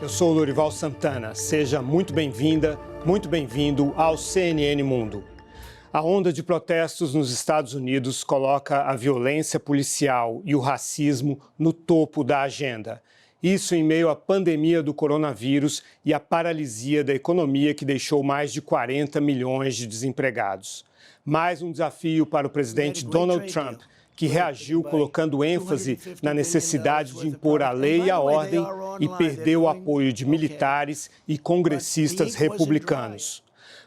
Eu sou o Lorival Santana. Seja muito bem-vinda, muito bem-vindo ao CNN Mundo. A onda de protestos nos Estados Unidos coloca a violência policial e o racismo no topo da agenda. Isso em meio à pandemia do coronavírus e à paralisia da economia que deixou mais de 40 milhões de desempregados. Mais um desafio para o presidente Donald Trump, que reagiu colocando ênfase na necessidade de impor a lei e a ordem e perdeu o apoio de militares e congressistas republicanos.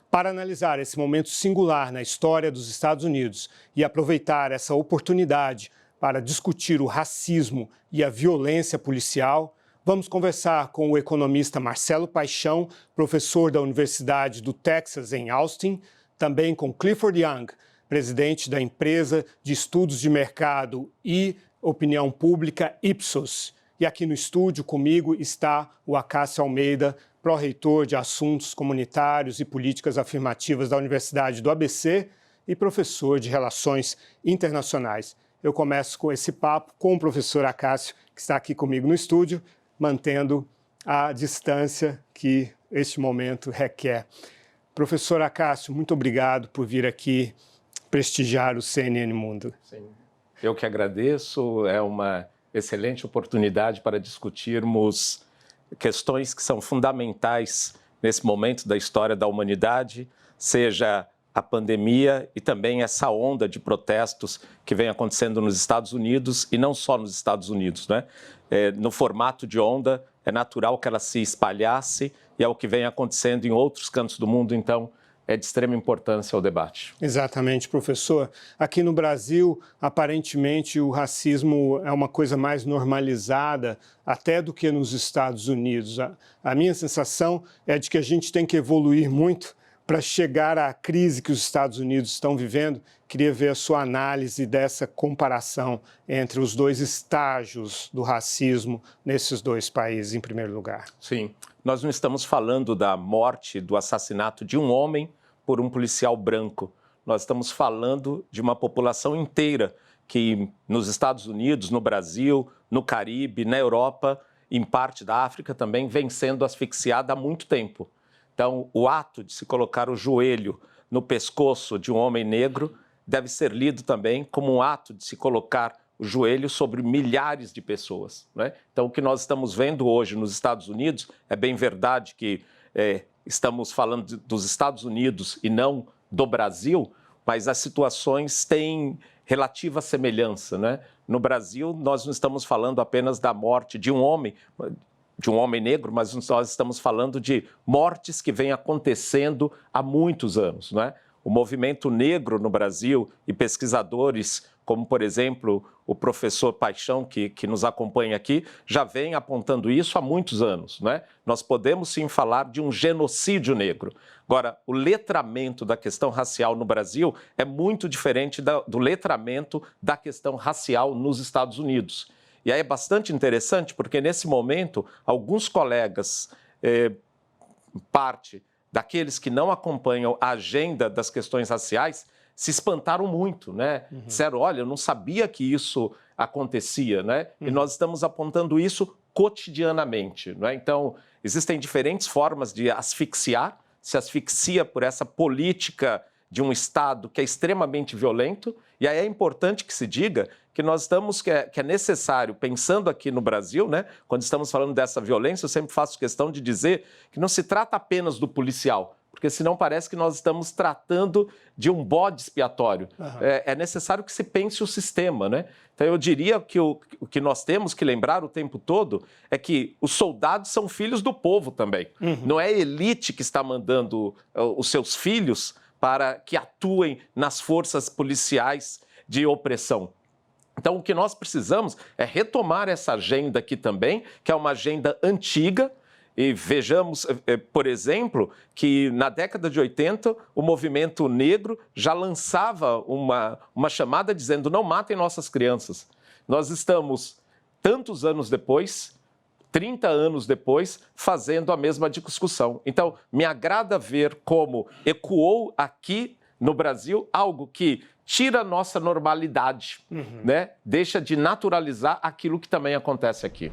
Para analisar esse momento singular na história dos Estados Unidos e aproveitar essa oportunidade para discutir o racismo e a violência policial, vamos conversar com o economista Marcelo Paixão, professor da Universidade do Texas em Austin, também com Clifford Young, presidente da empresa de estudos de mercado e opinião pública Ipsos. E aqui no estúdio comigo está o Acácio Almeida, pró-reitor de assuntos comunitários e políticas afirmativas da Universidade do ABC e professor de relações internacionais. Eu começo com esse papo com o professor Acácio, que está aqui comigo no estúdio, mantendo a distância que este momento requer. Professor Acácio, muito obrigado por vir aqui prestigiar o CNN Mundo. Sim. Eu que agradeço, é uma excelente oportunidade para discutirmos questões que são fundamentais nesse momento da história da humanidade, seja a pandemia e também essa onda de protestos que vem acontecendo nos Estados Unidos e não só nos Estados Unidos, né? No formato de onda, é natural que ela se espalhasse e é o que vem acontecendo em outros cantos do mundo, então é de extrema importância ao debate. Exatamente, professor. Aqui no Brasil, aparentemente, o racismo é uma coisa mais normalizada até do que nos Estados Unidos. A minha sensação é de que a gente tem que evoluir muito para chegar à crise que os Estados Unidos estão vivendo. Queria ver a sua análise dessa comparação entre os dois estágios do racismo nesses dois países, em primeiro lugar. Sim, nós não estamos falando da morte, do assassinato de um homem por um policial branco. Nós estamos falando de uma população inteira que nos Estados Unidos, no Brasil, no Caribe, na Europa, em parte da África também, vem sendo asfixiada há muito tempo. Então, o ato de se colocar o joelho no pescoço de um homem negro deve ser lido também como um ato de se colocar o joelho sobre milhares de pessoas, né? Então, o que nós estamos vendo hoje nos Estados Unidos, é bem verdade que estamos falando dos Estados Unidos e não do Brasil, mas as situações têm relativa semelhança, né? No Brasil, nós não estamos falando apenas da morte de um homem negro, mas nós estamos falando de mortes que vêm acontecendo há muitos anos, né? O movimento negro no Brasil e pesquisadores, como, por exemplo, o professor Paixão, que nos acompanha aqui, já vem apontando isso há muitos anos, né? Nós podemos sim falar de um genocídio negro. Agora, o letramento da questão racial no Brasil é muito diferente do letramento da questão racial nos Estados Unidos. E aí é bastante interessante porque, nesse momento, alguns colegas, parte daqueles que não acompanham a agenda das questões raciais, se espantaram muito, né? Disseram, olha, eu não sabia que isso acontecia, né? E nós estamos apontando isso cotidianamente, né? Então, existem diferentes formas de asfixiar, se asfixia por essa política de um Estado que é extremamente violento, e aí é importante que se diga que nós estamos, que é necessário, pensando aqui no Brasil, né, quando estamos falando dessa violência, eu sempre faço questão de dizer que não se trata apenas do policial, porque senão parece que nós estamos tratando de um bode expiatório. É necessário que se pense o sistema, né? Então eu diria que o que nós temos que lembrar o tempo todo é que os soldados são filhos do povo também. Não é a elite que está mandando os seus filhos para que atuem nas forças policiais de opressão. Então, o que nós precisamos é retomar essa agenda aqui também, que é uma agenda antiga. E vejamos, por exemplo, que na década de 80, o movimento negro já lançava uma chamada dizendo não matem nossas crianças. Nós estamos, tantos anos depois, 30 anos depois, fazendo a mesma discussão. Então, me agrada ver como ecoou aqui no Brasil algo que tira a nossa normalidade, né? Deixa de naturalizar aquilo que também acontece aqui.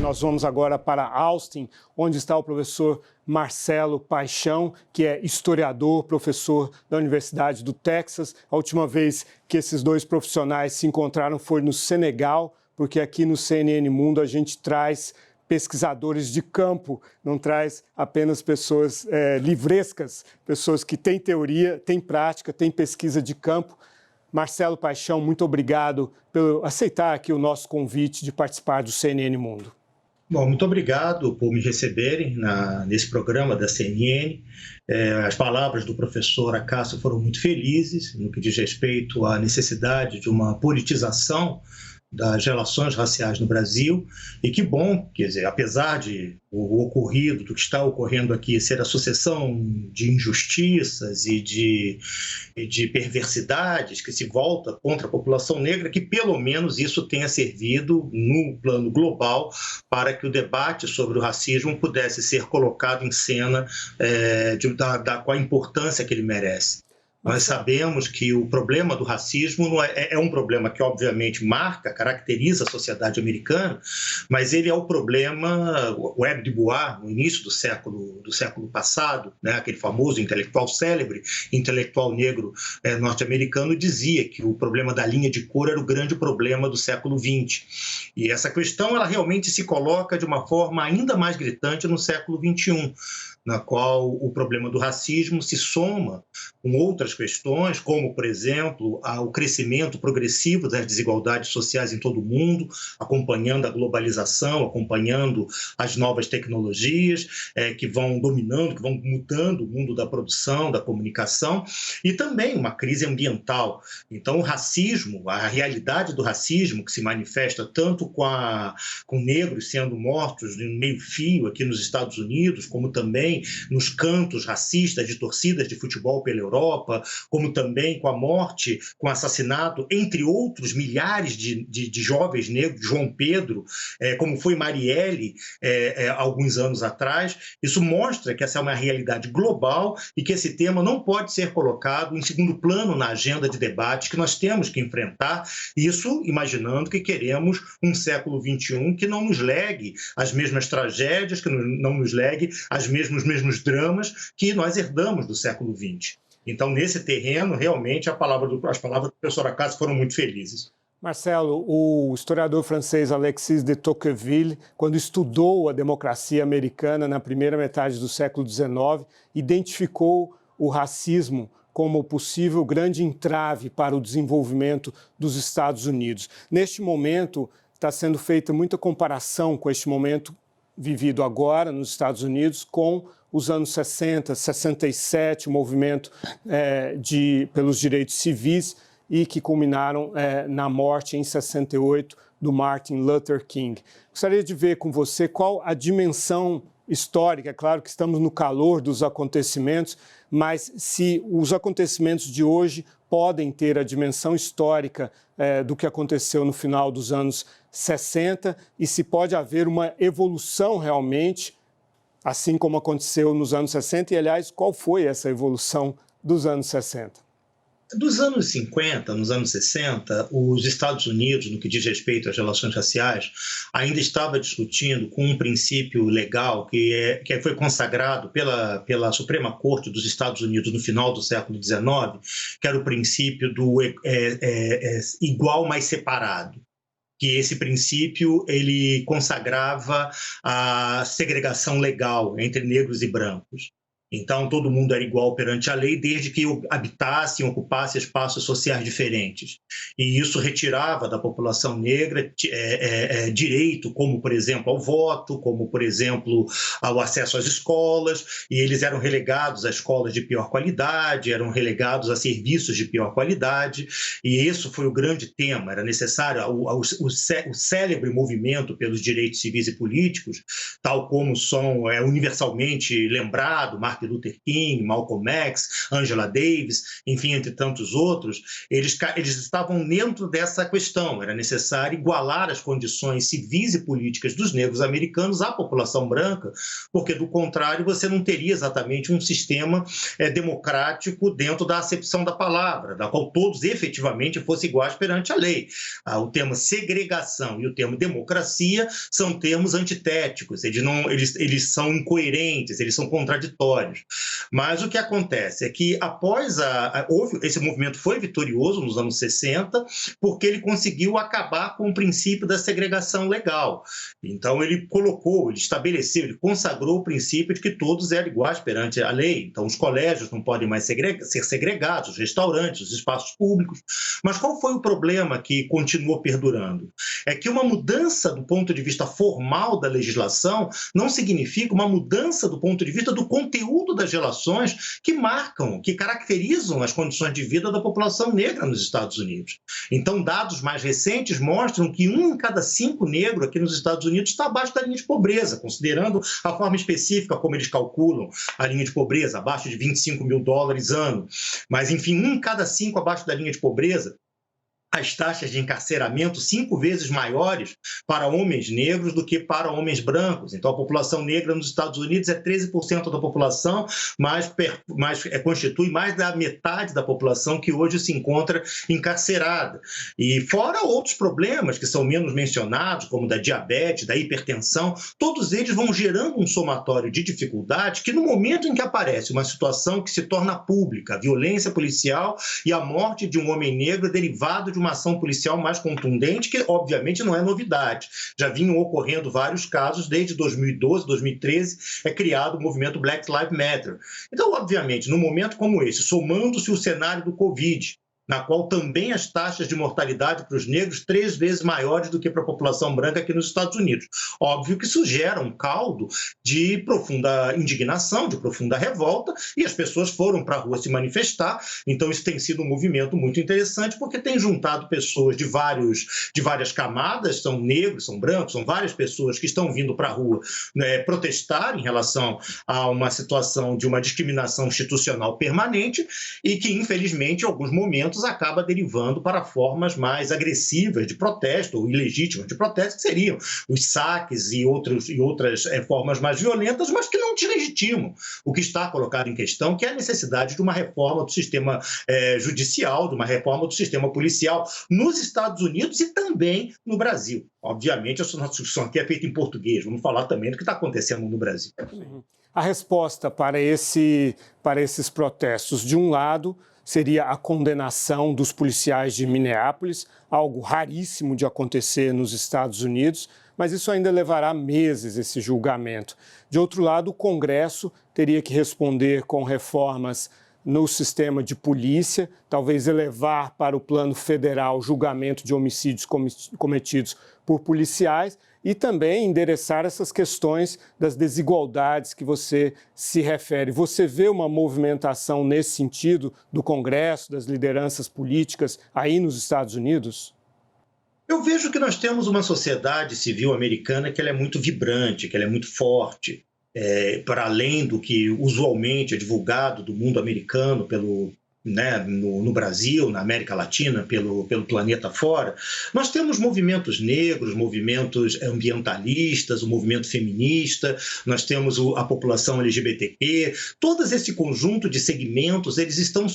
Nós vamos agora para Austin, onde está o professor Marcelo Paixão, que é historiador, professor da Universidade do Texas. A última vez que esses dois profissionais se encontraram foi no Senegal, porque aqui no CNN Mundo a gente traz pesquisadores de campo, não traz apenas pessoas livrescas, pessoas que têm teoria, têm prática, têm pesquisa de campo. Marcelo Paixão, muito obrigado por aceitar aqui o nosso convite de participar do CNN Mundo. Bom, muito obrigado por me receberem nesse programa da CNN. As palavras do professor Acácio foram muito felizes no que diz respeito à necessidade de uma politização das relações raciais no Brasil, e que bom, quer dizer, apesar de o ocorrido, do que está ocorrendo aqui, ser a sucessão de injustiças e de perversidades que se volta contra a população negra, que pelo menos isso tenha servido no plano global para que o debate sobre o racismo pudesse ser colocado em cena com a importância que ele merece. Nós sabemos que o problema do racismo é um problema que, obviamente, caracteriza a sociedade americana, mas ele é o problema, o Hebe de Bois, no início do século passado, né, aquele famoso intelectual célebre, intelectual negro norte-americano, dizia que o problema da linha de cor era o grande problema do século XX. E essa questão ela realmente se coloca de uma forma ainda mais gritante no século XXI, na qual o problema do racismo se soma com outras questões, como, por exemplo, o crescimento progressivo das desigualdades sociais em todo o mundo, acompanhando a globalização, acompanhando as novas tecnologias que vão dominando, que vão mudando o mundo da produção, da comunicação, e também uma crise ambiental. Então, o racismo, a realidade do racismo, que se manifesta tanto com negros sendo mortos no meio-fio aqui nos Estados Unidos, como também nos cantos racistas de torcidas de futebol pela Europa, como também com a morte, com o assassinato, entre outros milhares de jovens negros, João Pedro, como foi Marielle alguns anos atrás. Isso mostra que essa é uma realidade global e que esse tema não pode ser colocado em segundo plano na agenda de debates que nós temos que enfrentar, isso imaginando que queremos um século XXI que não nos legue as mesmas tragédias, que não nos legue os mesmos dramas que nós herdamos do século XX. Então, nesse terreno, realmente, as palavras do professor Acácio foram muito felizes. Marcelo, o historiador francês Alexis de Tocqueville, quando estudou a democracia americana na primeira metade do século XIX, identificou o racismo como possível grande entrave para o desenvolvimento dos Estados Unidos. Neste momento, está sendo feita muita comparação com este momento vivido agora nos Estados Unidos com os anos 60, 67, o movimento pelos direitos civis e que culminaram na morte em 68 do Martin Luther King. Gostaria de ver com você qual a dimensão histórica. É claro que estamos no calor dos acontecimentos, mas se os acontecimentos de hoje podem ter a dimensão histórica do que aconteceu no final dos anos 60 e se pode haver uma evolução realmente, assim como aconteceu nos anos 60. E, aliás, qual foi essa evolução dos anos 60? Dos anos 50, nos anos 60, os Estados Unidos, no que diz respeito às relações raciais, ainda estava discutindo com um princípio legal que foi consagrado pela Suprema Corte dos Estados Unidos no final do século XIX, que era o princípio do igual mais separado. Que esse princípio ele consagrava a segregação legal entre negros e brancos. Então, todo mundo era igual perante a lei, desde que habitassem, ocupassem espaços sociais diferentes. E isso retirava da população negra direito, como, por exemplo, ao voto, como, por exemplo, ao acesso às escolas, e eles eram relegados a escolas de pior qualidade, eram relegados a serviços de pior qualidade, e isso foi o grande tema. Era necessário o célebre movimento pelos direitos civis e políticos, tal como são universalmente lembrado, Martin Martin Luther King, Malcolm X, Angela Davis, enfim, entre tantos outros, eles estavam dentro dessa questão. Era necessário igualar as condições civis e políticas dos negros americanos à população branca, porque, do contrário, você não teria exatamente um sistema democrático dentro da acepção da palavra, da qual todos efetivamente fossem iguais perante a lei. O termo segregação e o termo democracia são termos antitéticos, eles são incoerentes, eles são contraditórios. Mas o que acontece é que, após esse movimento foi vitorioso nos anos 60, porque ele conseguiu acabar com o princípio da segregação legal. Então, ele estabeleceu, ele consagrou o princípio de que todos eram iguais perante a lei. Então, os colégios não podem mais ser segregados, os restaurantes, os espaços públicos. Mas qual foi o problema que continuou perdurando? É que uma mudança do ponto de vista formal da legislação não significa uma mudança do ponto de vista do conteúdo das relações que marcam, que caracterizam as condições de vida da população negra nos Estados Unidos. Então, dados mais recentes mostram que 1 em cada 5 negros aqui nos Estados Unidos está abaixo da linha de pobreza, considerando a forma específica como eles calculam a linha de pobreza, abaixo de $25 mil ano. Mas, enfim, 1 em cada 5 abaixo da linha de pobreza. As taxas de encarceramento 5 vezes maiores para homens negros do que para homens brancos. Então, a população negra nos Estados Unidos é 13% da população, mas constitui mais da metade da população que hoje se encontra encarcerada. E fora outros problemas que são menos mencionados, como da diabetes, da hipertensão, todos eles vão gerando um somatório de dificuldades que, no momento em que aparece uma situação que se torna pública, a violência policial e a morte de um homem negro derivado de uma ação policial mais contundente, que obviamente não é novidade. Já vinham ocorrendo vários casos, desde 2012, 2013, é criado o movimento Black Lives Matter. Então, obviamente, num momento como esse, somando-se o cenário do Covid, na qual também as taxas de mortalidade para os negros 3 vezes maiores do que para a população branca aqui nos Estados Unidos. Óbvio que isso gera um caldo de profunda indignação, de profunda revolta, e as pessoas foram para a rua se manifestar. Então, isso tem sido um movimento muito interessante, porque tem juntado pessoas de várias camadas, são negros, são brancos, são várias pessoas que estão vindo para a rua protestar em relação a uma situação de uma discriminação institucional permanente e que, infelizmente, em alguns momentos, acaba derivando para formas mais agressivas de protesto ou ilegítimas de protesto, que seriam os saques e outras formas mais violentas, mas que não deslegitimam o que está colocado em questão, que é a necessidade de uma reforma do sistema judicial, de uma reforma do sistema policial nos Estados Unidos e também no Brasil. Obviamente, a nossa discussão aqui é feita em português, vamos falar também do que está acontecendo no Brasil. A resposta para esses protestos, de um lado, seria a condenação dos policiais de Minneapolis, algo raríssimo de acontecer nos Estados Unidos, mas isso ainda levará meses, esse julgamento. De outro lado, o Congresso teria que responder com reformas no sistema de polícia, talvez elevar para o plano federal o julgamento de homicídios cometidos por policiais e também endereçar essas questões das desigualdades que você se refere. Você vê uma movimentação nesse sentido do Congresso, das lideranças políticas aí nos Estados Unidos? Eu vejo que nós temos uma sociedade civil americana que ela é muito vibrante, que ela é muito forte, para além do que usualmente é divulgado do mundo americano no Brasil, na América Latina, pelo planeta fora. Nós temos movimentos negros, movimentos ambientalistas, o movimento feminista, nós temos a população LGBTQ, todo esse conjunto de segmentos, eles estão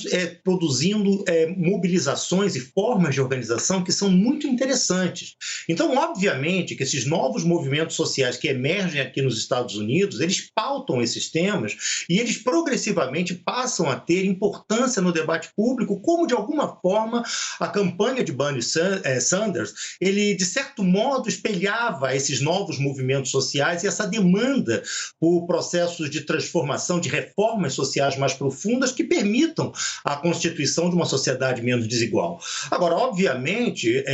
produzindo mobilizações e formas de organização que são muito interessantes. Então, obviamente, que esses novos movimentos sociais que emergem aqui nos Estados Unidos, eles pautam esses temas e eles progressivamente passam a ter importância no debate público, como de alguma forma a campanha de Bernie Sanders, ele de certo modo espelhava esses novos movimentos sociais e essa demanda por processos de transformação, de reformas sociais mais profundas que permitam a constituição de uma sociedade menos desigual. Agora, obviamente,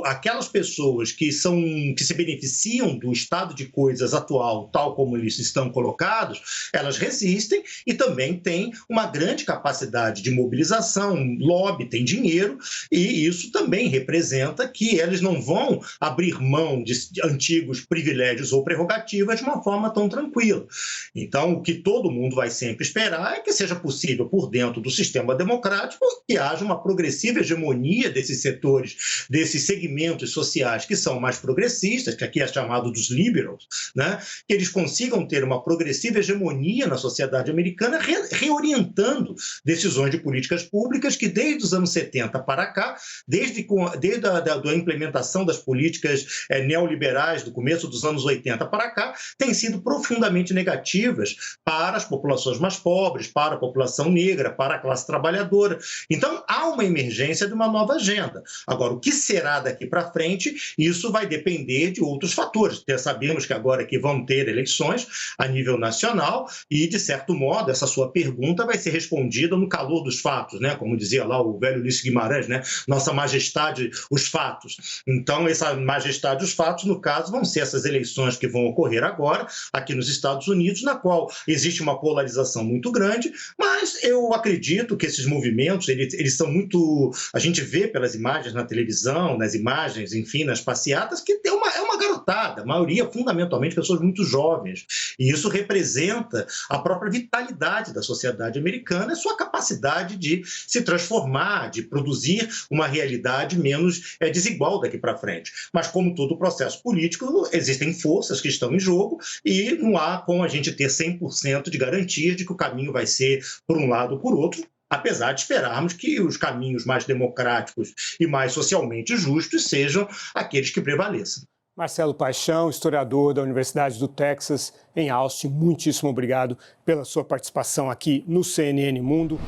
aquelas pessoas que se beneficiam do estado de coisas atual, tal como eles estão colocados, elas resistem e também têm uma grande capacidade de mobilização, lobby, têm dinheiro, e isso também representa que eles não vão abrir mão de antigos privilégios ou prerrogativas de uma forma tão tranquila. Então, o que todo mundo vai sempre esperar é que seja possível, por dentro do sistema democrático, que haja uma progressiva hegemonia desses setores, desses segmentos sociais que são mais progressistas, que aqui é chamado dos liberals, né? Que eles consigam ter uma progressiva hegemonia na sociedade americana, reorientando decisões de políticas públicas que, desde os anos 70 para cá, desde a implementação das políticas neoliberais do começo dos anos 80 para cá, têm sido profundamente negativas para as populações mais pobres, para a população negra, para a classe trabalhadora. Então, há uma emergência de uma nova agenda. Agora, o que será daqui para frente, isso vai depender de outros fatores. Já sabemos que agora que vão ter eleições a nível nacional e, de certo modo, essa sua pergunta vai ser respondida no calor dos fatos, né? Como dizia lá o velho Ulisses Guimarães, né? Nossa Majestade, os fatos. Então, essa Majestade, os fatos, no caso, vão ser essas eleições que vão ocorrer agora, aqui nos Estados Unidos, na qual existe uma polarização muito grande, mas eu acredito que esses movimentos, eles são muito... A gente vê pelas imagens na televisão, nas imagens, enfim, nas passeatas, que é uma garotada, a maioria, fundamentalmente, pessoas muito jovens. E isso representa a própria vitalidade da sociedade americana e sua capacidade de se transformar, de produzir uma realidade menos desigual daqui para frente. Mas, como todo processo político, existem forças que estão em jogo e não há como a gente ter 100% de garantia de que o caminho vai ser por um lado ou por outro, apesar de esperarmos que os caminhos mais democráticos e mais socialmente justos sejam aqueles que prevaleçam. Marcelo Paixão, historiador da Universidade do Texas, em Austin, muitíssimo obrigado pela sua participação aqui no CNN Mundo.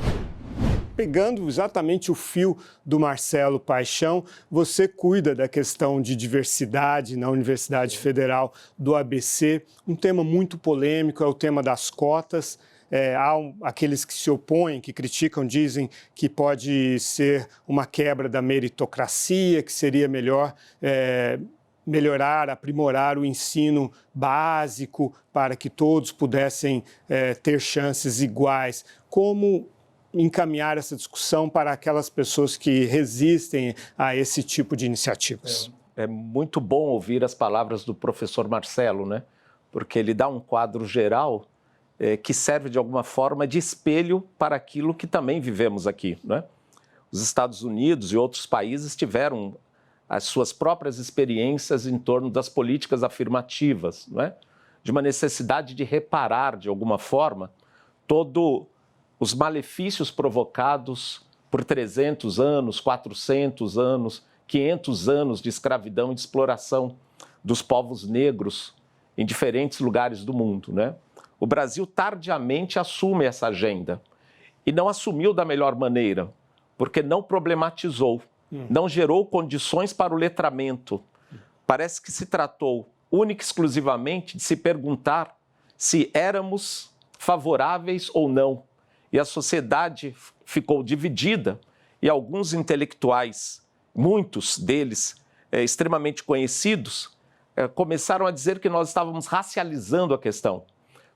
Pegando exatamente o fio do Marcelo Paixão, você cuida da questão de diversidade na Universidade Federal do ABC, um tema muito polêmico, é o tema das cotas. Há aqueles que se opõem, que criticam, dizem que pode ser uma quebra da meritocracia, que seria melhor melhorar, aprimorar o ensino básico para que todos pudessem ter chances iguais. Como encaminhar essa discussão para aquelas pessoas que resistem a esse tipo de iniciativas? É muito bom ouvir as palavras do professor Marcelo, né? Porque ele dá um quadro geral que serve de alguma forma de espelho para aquilo que também vivemos aqui, né? Os Estados Unidos e outros países tiveram as suas próprias experiências em torno das políticas afirmativas, né? De uma necessidade de reparar, de alguma forma, todos os malefícios provocados por 300 anos, 400 anos, 500 anos de escravidão e de exploração dos povos negros em diferentes lugares do mundo, né? O Brasil tardiamente assume essa agenda e não assumiu da melhor maneira, porque não problematizou, não gerou condições para o letramento. Parece que se tratou única e exclusivamente de se perguntar se éramos favoráveis ou não. E a sociedade ficou dividida e alguns intelectuais, muitos deles extremamente conhecidos, começaram a dizer que nós estávamos racializando a questão,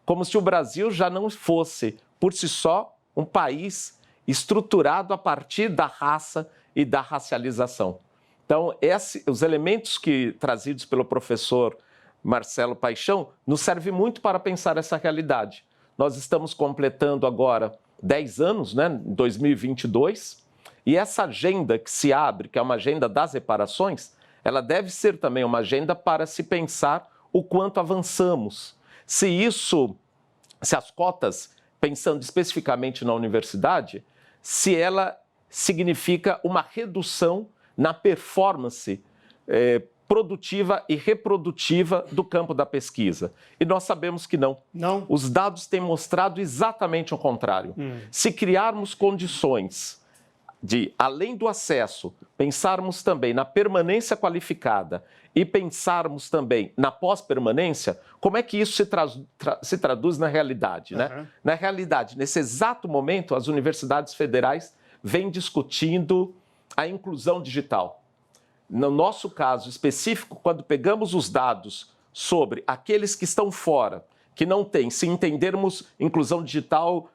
como se o Brasil já não fosse, por si só, um país estruturado a partir da raça e da racialização. Então, os elementos trazidos pelo professor Marcelo Paixão nos servem muito para pensar essa realidade. Nós estamos completando agora 10 anos, né, em 2022, e essa agenda que se abre, que é uma agenda das reparações, ela deve ser também uma agenda para se pensar o quanto avançamos. Se as cotas, pensando especificamente na universidade, se ela significa uma redução na performance produtiva e reprodutiva do campo da pesquisa. E nós sabemos que não. Não. Os dados têm mostrado exatamente o contrário. Se criarmos condições de, além do acesso, pensarmos também na permanência qualificada e pensarmos também na pós-permanência, como é que isso se traduz na realidade, né? Na realidade, nesse exato momento, as universidades federais vêm discutindo a inclusão digital. No nosso caso específico, quando pegamos os dados sobre aqueles que estão fora, que não têm, se entendermos inclusão digital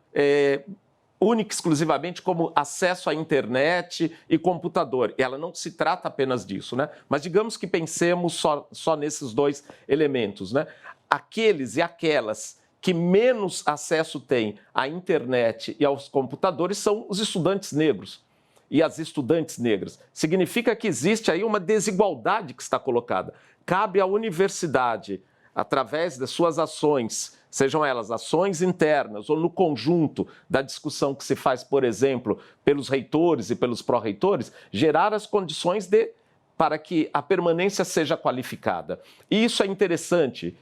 única e exclusivamente como acesso à internet e computador. E ela não se trata apenas disso, né? Mas digamos que pensemos só nesses dois elementos, né? Aqueles e aquelas que menos acesso têm à internet e aos computadores são os estudantes negros e as estudantes negras. Significa que existe aí uma desigualdade que está colocada. Cabe à universidade, através das suas ações, sejam elas ações internas ou no conjunto da discussão que se faz, por exemplo, pelos reitores e pelos pró-reitores, gerar as condições para que a permanência seja qualificada. E isso é interessante.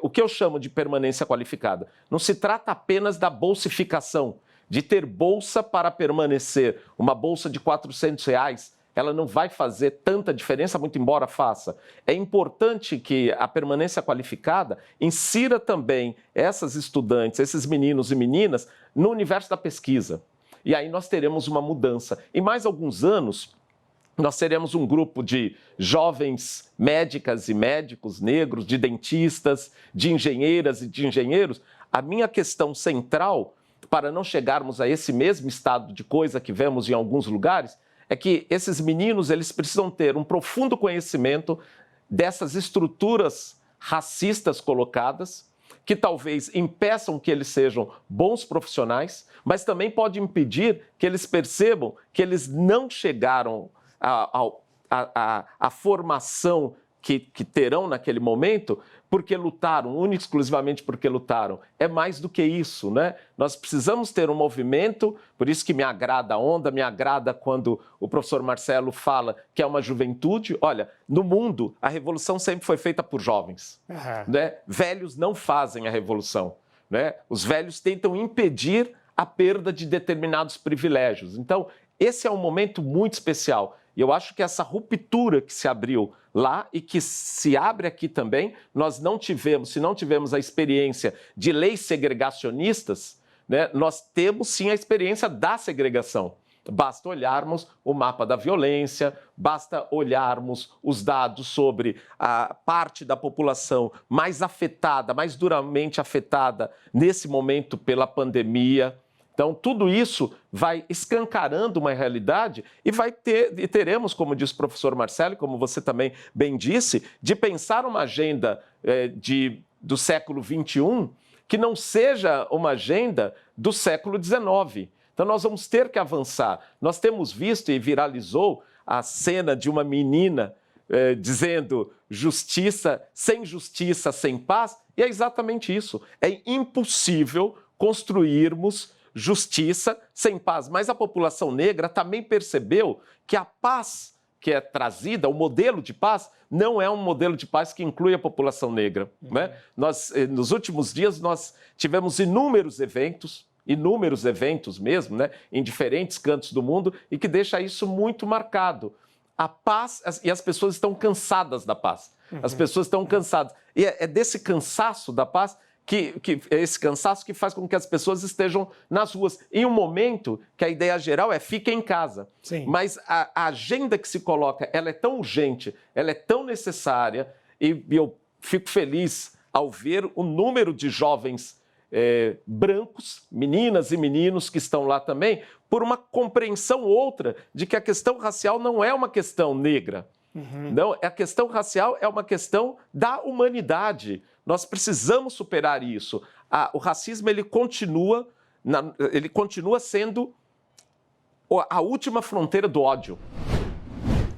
O que eu chamo de permanência qualificada? Não se trata apenas da bolsificação, de ter bolsa para permanecer. Uma bolsa de R$400, ela não vai fazer tanta diferença, muito embora faça. É importante que a permanência qualificada insira também essas estudantes, esses meninos e meninas, no universo da pesquisa. E aí nós teremos uma mudança. Em mais alguns anos, nós teremos um grupo de jovens médicas e médicos negros, de dentistas, de engenheiras e de engenheiros. A minha questão central, para não chegarmos a esse mesmo estado de coisa que vemos em alguns lugares, é que esses meninos eles precisam ter um profundo conhecimento dessas estruturas racistas colocadas, que talvez impeçam que eles sejam bons profissionais, mas também pode impedir que eles percebam que eles não chegaram a formação que terão naquele momento porque lutaram, única e exclusivamente porque lutaram. É mais do que isso, né? Nós precisamos ter um movimento, por isso que me agrada a onda, me agrada quando o professor Marcelo fala que é uma juventude. Olha, no mundo, a revolução sempre foi feita por jovens. Né? Velhos não fazem a revolução. Né? Os velhos tentam impedir a perda de determinados privilégios. Então, esse é um momento muito especial. E eu acho que essa ruptura que se abriu lá e que se abre aqui também, se não tivemos a experiência de leis segregacionistas, né, nós temos sim a experiência da segregação. Basta olharmos o mapa da violência, basta olharmos os dados sobre a parte da população mais afetada, mais duramente afetada nesse momento pela pandemia. Então, tudo isso vai escancarando uma realidade e teremos, como disse o professor Marcelo, como você também bem disse, de pensar uma agenda do século XXI que não seja uma agenda do século XIX. Então, nós vamos ter que avançar. Nós temos visto e viralizou a cena de uma menina dizendo justiça, sem paz, e é exatamente isso. É impossível construirmos justiça sem paz. Mas a população negra também percebeu que a paz que é trazida, o modelo de paz, não é um modelo de paz que inclui a população negra. Né? Nos últimos dias, nós tivemos inúmeros eventos mesmo, né, em diferentes cantos do mundo, e que deixa isso muito marcado. A paz, e as pessoas estão cansadas da paz. As pessoas estão cansadas. E é desse cansaço da paz que é esse cansaço que faz com que as pessoas estejam nas ruas. Em um momento que a ideia geral é fique em casa. Sim. Mas a agenda que se coloca, ela é tão urgente, ela é tão necessária, e eu fico feliz ao ver o número de jovens brancos, meninas e meninos que estão lá também, por uma compreensão outra de que a questão racial não é uma questão negra. Não, a questão racial é uma questão da humanidade. Nós precisamos superar isso. O racismo ele continua sendo a última fronteira do ódio.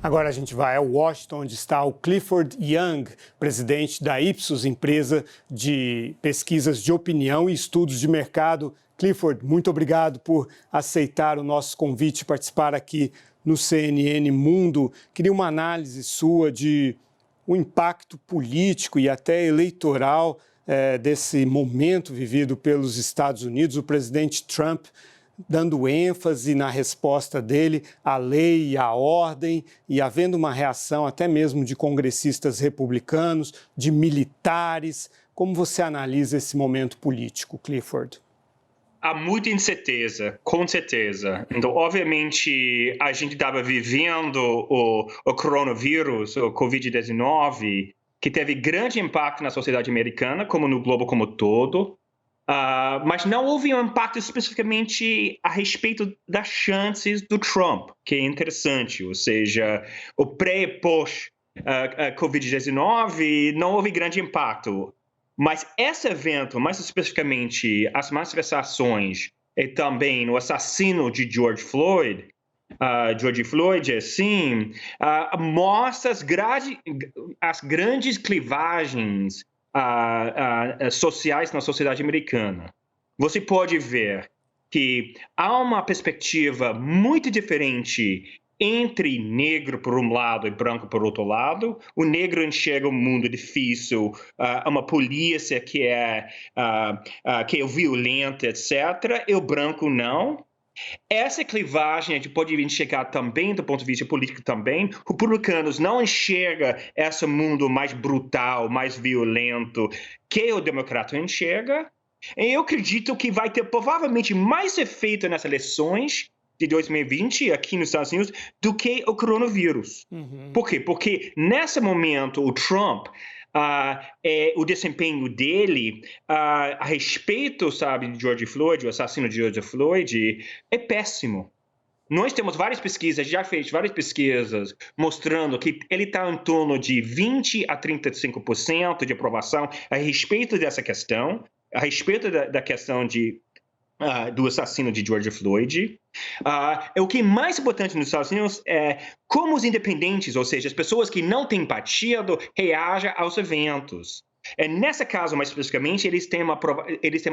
Agora a gente vai a Washington, onde está o Clifford Young, presidente da Ipsos, empresa de pesquisas de opinião e estudos de mercado. Clifford, muito obrigado por aceitar o nosso convite e participar aqui no CNN Mundo. Queria uma análise sua de o impacto político e até eleitoral desse momento vivido pelos Estados Unidos. O presidente Trump dando ênfase na resposta dele à lei e à ordem, e havendo uma reação até mesmo de congressistas republicanos, de militares. Como você analisa esse momento político, Clifford? Há muita incerteza, com certeza. Então, obviamente, a gente estava vivendo o coronavírus, o Covid-19, que teve grande impacto na sociedade americana, como no globo como todo. Mas não houve um impacto especificamente a respeito das chances do Trump, que é interessante, ou seja, o pré e pós Covid-19 não houve grande impacto. Mas esse evento, mais especificamente as manifestações e também o assassino de George Floyd, assim, mostra as grandes clivagens sociais na sociedade americana. Você pode ver que há uma perspectiva muito diferente entre negro por um lado e branco por outro lado. O negro enxerga um mundo difícil, uma polícia que é violenta, etc., e o branco não. Essa clivagem a gente pode enxergar também do ponto de vista político também. Os republicanos não enxergam esse mundo mais brutal, mais violento que o democrata enxerga. E eu acredito que vai ter provavelmente mais efeito nas eleições de 2020 aqui nos Estados Unidos do que o coronavírus. Por quê? Porque nesse momento o Trump, o desempenho dele a respeito, sabe, de George Floyd, o assassino de George Floyd, é péssimo. Nós temos várias pesquisas, já fez várias pesquisas mostrando que ele está em torno de 20% a 35% de aprovação a respeito dessa questão, a respeito da questão do assassino de George Floyd. O que é mais importante nos Estados Unidos é como os independentes, ou seja, as pessoas que não têm partido, reagem aos eventos. Nesse caso, mais especificamente, eles têm uma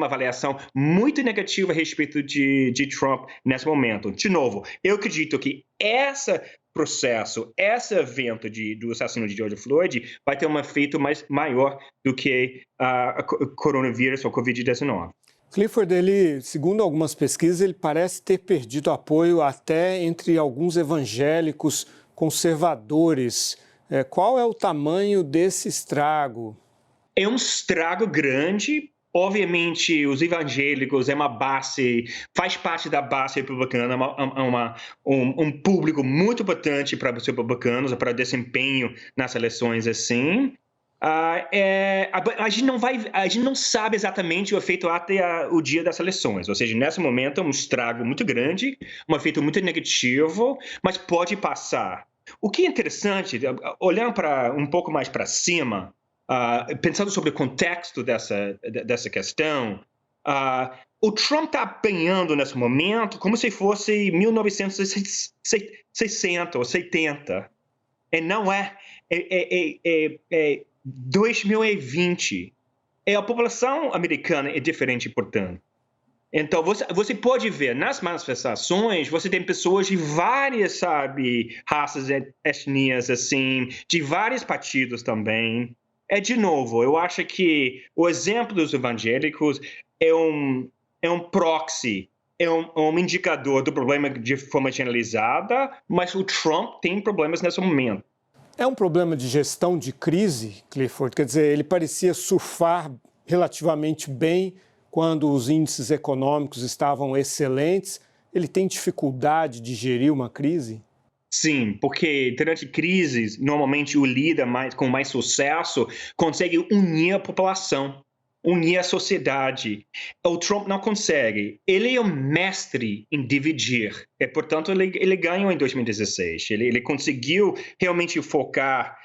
avaliação muito negativa a respeito de Trump nesse momento. De novo, eu acredito que esse processo, esse evento do assassino de George Floyd vai ter um efeito maior do que o coronavírus ou Covid-19. Clifford, ele, segundo algumas pesquisas, ele parece ter perdido apoio até entre alguns evangélicos conservadores. Qual é o tamanho desse estrago? É um estrago grande. Obviamente, os evangélicos é uma base, faz parte da base republicana, um público muito importante para os republicanos, para o desempenho nas eleições assim. A gente não sabe exatamente o efeito até o dia das eleições, ou seja, nesse momento é um estrago muito grande, um efeito muito negativo, mas pode passar. O que é interessante, olhando um pouco mais para cima, pensando sobre o contexto dessa questão, o Trump está apanhando nesse momento como se fosse 1960 ou 70. E não é 2020. A população americana é diferente, portanto. Então, você pode ver nas manifestações, você tem pessoas de várias, sabe, raças, etnias, assim, de vários partidos também. De novo, eu acho que o exemplo dos evangélicos é um proxy, é um indicador do problema de forma generalizada, mas o Trump tem problemas nesse momento. É um problema de gestão de crise, Clifford? Quer dizer, ele parecia surfar relativamente bem quando os índices econômicos estavam excelentes. Ele tem dificuldade de gerir uma crise? Sim, porque durante crises, normalmente o líder com mais sucesso consegue unir a população, unir a sociedade. O Trump não consegue. Ele é um mestre em dividir. E, portanto, ele ganhou em 2016. Ele conseguiu realmente focar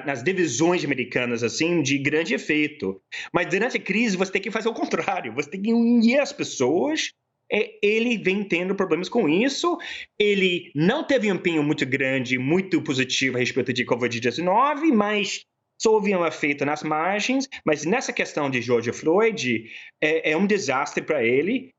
nas divisões americanas, assim, de grande efeito. Mas durante a crise, você tem que fazer o contrário. Você tem que unir as pessoas. Ele vem tendo problemas com isso. Ele não teve um empenho muito grande, muito positivo a respeito de Covid-19, mas só houve um efeito nas margens. Mas nessa questão de George Floyd, é um desastre para ele.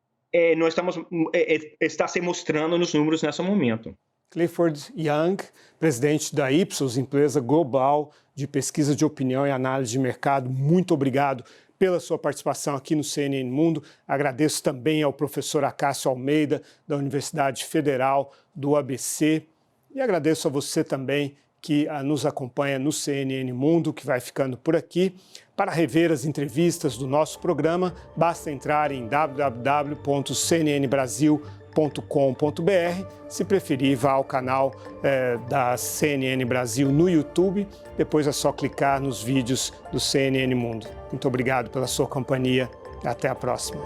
Está se mostrando nos números nesse momento. Clifford Young, presidente da Ipsos, empresa global de pesquisa de opinião e análise de mercado, muito obrigado pela sua participação aqui no CNN Mundo. Agradeço também ao professor Acácio Almeida, da Universidade Federal do ABC. E agradeço a você também que nos acompanha no CNN Mundo, que vai ficando por aqui. Para rever as entrevistas do nosso programa, basta entrar em www.cnnbrasil.com.br. Se preferir, vá ao canal da CNN Brasil no YouTube. Depois é só clicar nos vídeos do CNN Mundo. Muito obrigado pela sua companhia Até a próxima.